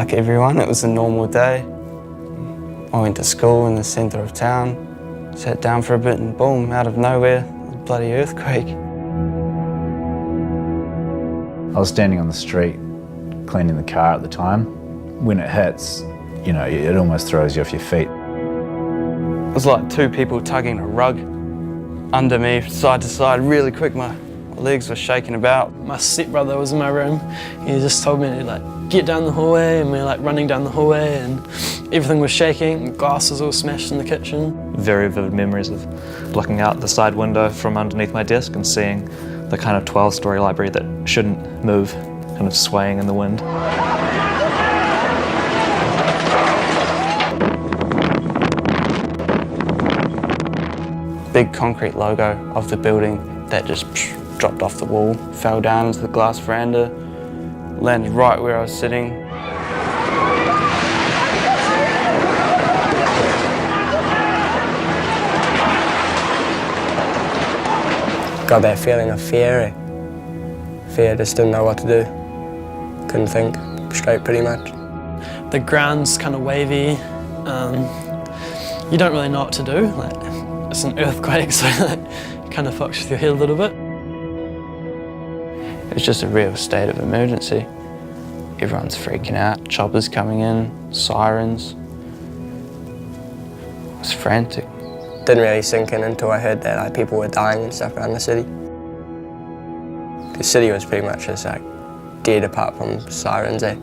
Like everyone, it was a normal day. I went to school in the centre of town, sat down for a bit and boom, out of nowhere, a bloody earthquake. I was standing on the street cleaning the car at the time. When it hits, you know, it almost throws you off your feet. It was like two people tugging a rug under me, side to side, really quick. My legs were shaking about. My stepbrother was in my room. He just told me to like get down the hallway, and we were like running down the hallway, and everything was shaking. Glass was all smashed in the kitchen. Very vivid memories of looking out the side window from underneath my desk and seeing the kind of 12-story library that shouldn't move, kind of swaying in the wind. Big concrete logo of the building that just dropped off the wall, fell down into the glass veranda, landed right where I was sitting. Got that feeling of fear. Fear, just didn't know what to do. Couldn't think straight pretty much. The ground's kind of wavy. You don't really know what to do. Like, it's an earthquake, so it kind of fucks with your head a little bit. It was just a real state of emergency. Everyone's freaking out, choppers coming in, sirens. I was frantic. Didn't really sink in until I heard that like, people were dying and stuff around the city. The city was pretty much just like dead apart from sirens, eh?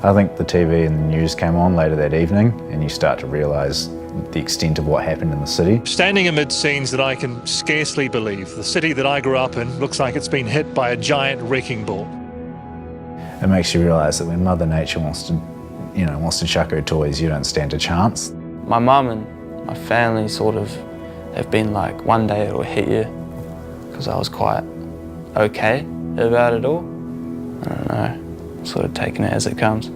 I think the TV and the news came on later that evening, and you start to realise the extent of what happened in the city. Standing amid scenes that I can scarcely believe, the city that I grew up in looks like it's been hit by a giant wrecking ball. It makes you realise that when Mother Nature wants to chuck her toys, you don't stand a chance. My mum and my family sort of have been like, one day it'll hit you, because I was quite okay about it all. I don't know, sort of taking it as it comes.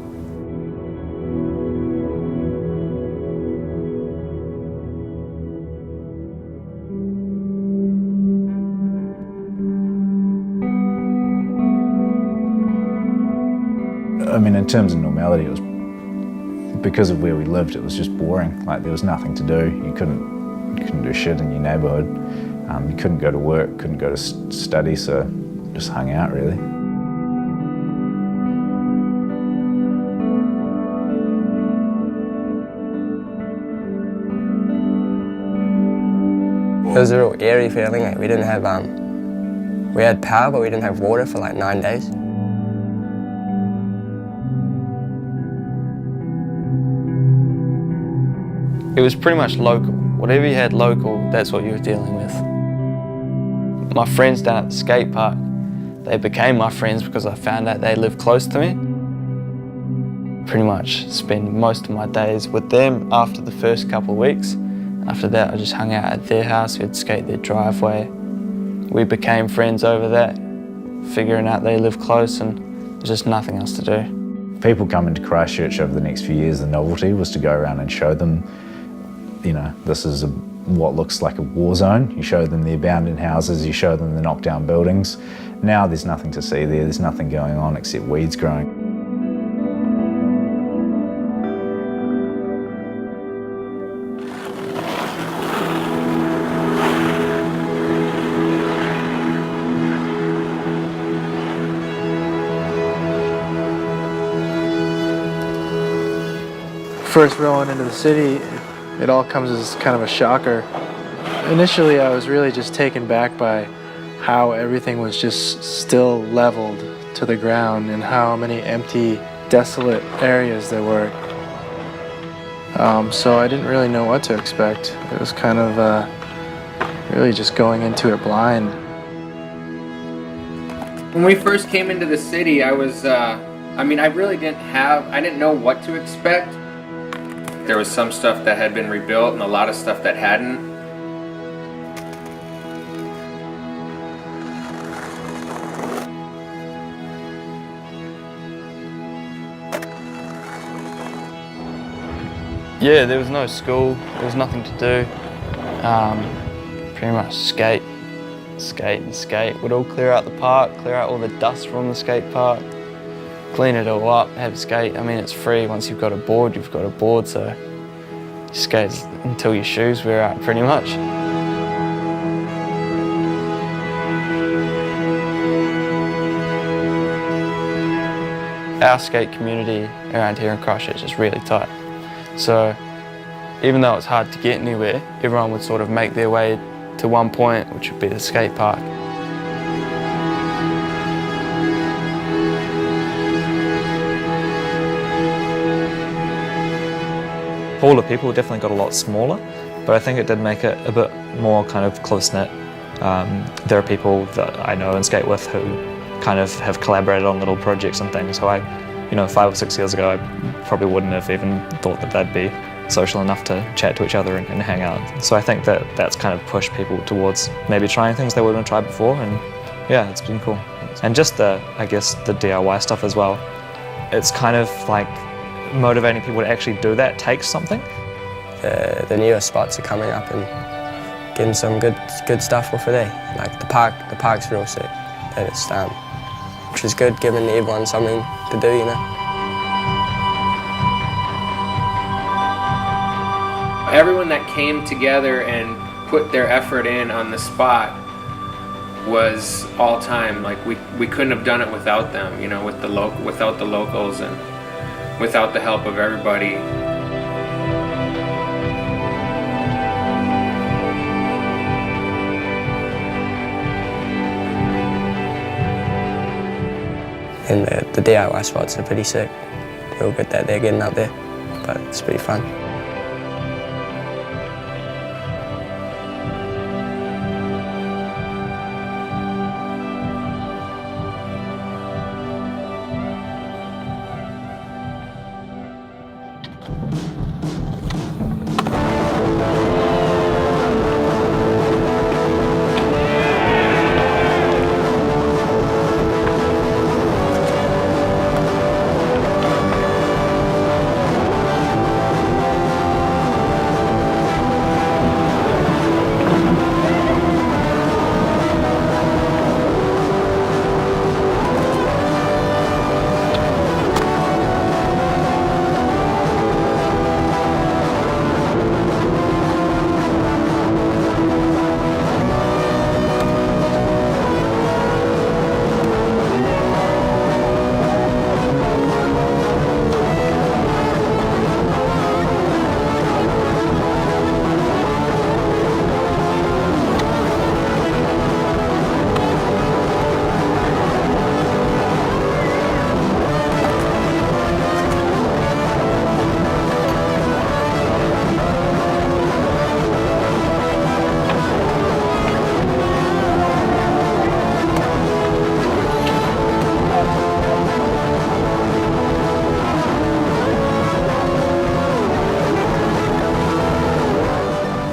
I mean, in terms of normality, it was because of where we lived. It was just boring. Like there was nothing to do. You couldn't do shit in your neighbourhood. You couldn't go to work, couldn't go to study, so just hung out really. It was a real eerie feeling. Like, we didn't have, we had power, but we didn't have water for like 9 days. It was pretty much local. Whatever you had local, that's what you were dealing with. My friends down at the skate park, they became my friends because I found out they lived close to me. Pretty much spend most of my days with them after the first couple of weeks. After that, I just hung out at their house, we'd skate their driveway. We became friends over that, figuring out they live close, and there's just nothing else to do. People coming to Christchurch over the next few years, the novelty was to go around and show them, you know, this is what looks like a war zone. You show them the abandoned houses, you show them the knocked down buildings. Now there's nothing to see there, there's nothing going on except weeds growing. First rolling into the city, it all comes as kind of a shocker. Initially, I was really just taken back by how everything was just still leveled to the ground and how many empty, desolate areas there were. So I didn't really know what to expect. It was kind of really just going into it blind. When we first came into the city, I didn't know what to expect. There was some stuff that had been rebuilt and a lot of stuff that hadn't. Yeah, there was no school, there was nothing to do. Pretty much skate and skate. We'd all clear out the park, clear out all the dust from the skate park. clean it all up, have a skate. I mean, it's free. Once you've got a board, you've got a board, so you skate until your shoes wear out pretty much. Our skate community around here in Christchurch is really tight. So even though it's hard to get anywhere, everyone would sort of make their way to one point, which would be the skate park. Pool of people definitely got a lot smaller, but I think it did make it a bit more kind of close-knit. There are people that I know and skate with who kind of have collaborated on little projects and things. So 5 or 6 years ago, I probably wouldn't have even thought that they'd be social enough to chat to each other and hang out. So I think that that's kind of pushed people towards maybe trying things they wouldn't have tried before, and yeah, it's been cool. And just I guess the DIY stuff as well. It's kind of like motivating people to actually do that takes something. The newer spots are coming up and getting some good stuff off of there. Like the park's real sick. And it's which is good, giving everyone something to do, you know. Everyone that came together and put their effort in on the spot was all time. Like we couldn't have done it without them, you know, without the locals and without the help of everybody. And the DIY spots are pretty sick. Real good that they're getting up there, but it's pretty fun.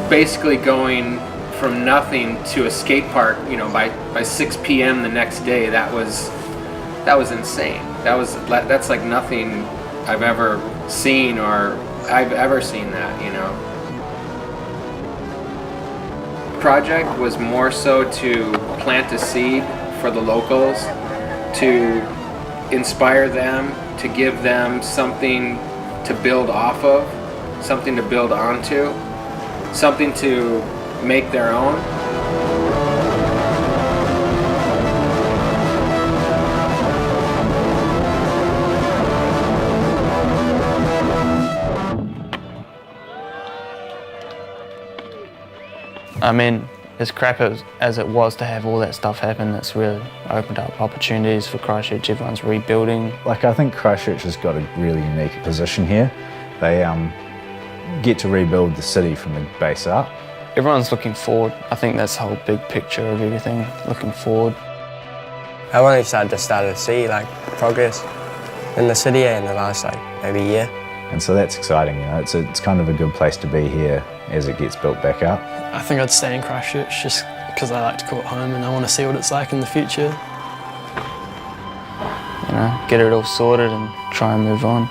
Basically going from nothing to a skate park, you know, by 6 p.m. the next day, that was insane. That's like nothing I've ever seen, or I've ever seen that, you know. Project was more so to plant a seed for the locals, to inspire them, to give them something to build off of, something to build onto, something to make their own. I mean, as crap as it was to have all that stuff happen, it's really opened up opportunities for Christchurch. Everyone's rebuilding. Like, I think Christchurch has got a really unique position here. They get to rebuild the city from the base up. Everyone's looking forward. I think that's the whole big picture of everything, looking forward. I've only started to see like progress in the city in the last maybe year. And so that's exciting, you know. It's kind of a good place to be here as it gets built back up. I think I'd stay in Christchurch just because I like to call it home and I want to see what it's like in the future. You know, get it all sorted and try and move on.